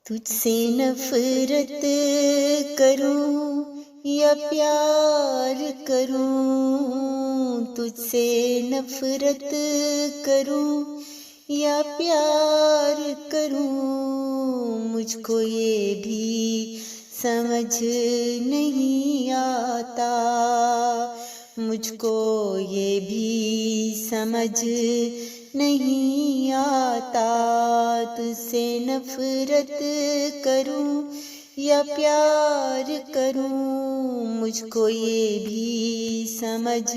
تجھ سے نفرت کروں یا پیار کروں، تجھ سے نفرت کروں یا پیار کروں، مجھ کو یہ بھی سمجھ نہیں آتا، مجھ کو یہ بھی سمجھ نہیں آتا، تجھ سے نفرت کروں یا پیار کروں، مجھ کو یہ بھی سمجھ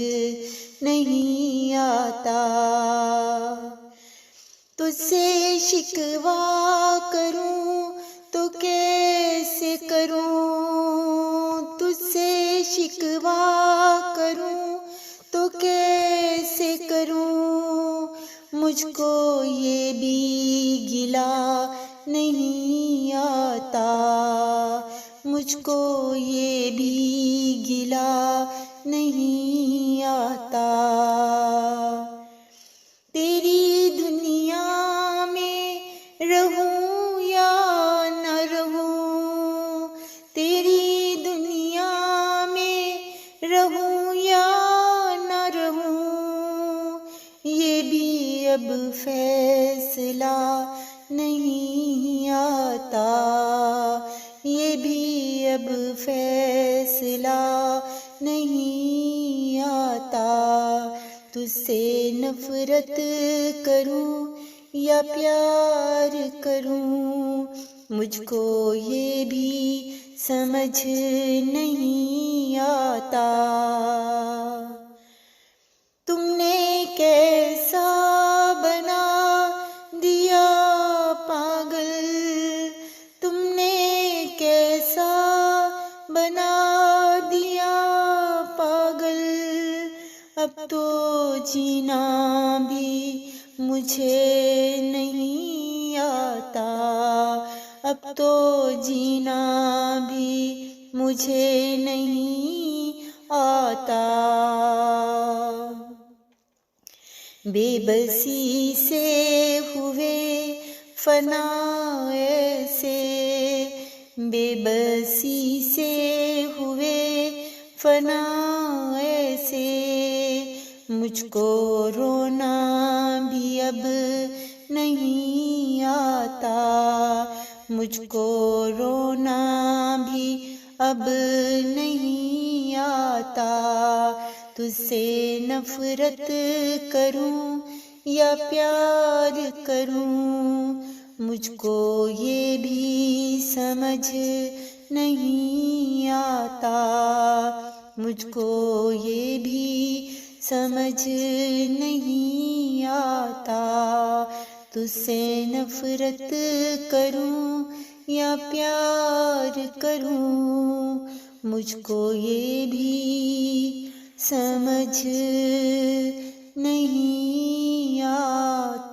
نہیں آتا، تجھ سے شکوہ کروں تو کیسے کروں، تجھ سے شکوہ کروں تو کیسے کروں، مجھ کو یہ بھی گلہ نہیں آتا، مجھ کو یہ بھی گلہ نہیں آتا، تیری دنیا میں رہوں یا نہ رہوں، تیری دنیا میں رہوں یا نہ رہوں، یہ بھی اب فیصلہ نہیں آتا، یہ بھی اب فیصلہ نہیں آتا، تجھ سے نفرت کروں یا پیار کروں، مجھ کو یہ بھی سمجھ نہیں آتا، تم نے کیسا بنا دیا پاگل، تم نے کیسا بنا دیا پاگل، اب تو جینا بھی مجھے نہیں آتا، اب تو جینا بھی مجھے نہیں آتا، بے بسی سے ہوئے فنا ایسے، بے بسی سے ہوئے فنا ایسے، مجھ کو رونا بھی اب نہیں آتا، مجھ کو رونا بھی اب نہیں آتا، تجھ سے نفرت کروں یا پیار کروں، مجھ کو یہ بھی سمجھ نہیں آتا، مجھ کو یہ بھی سمجھ نہیں آتا، تجھ سے نفرت کروں یا پیار کروں، مجھ کو یہ بھی سمجھ نہیں آتا۔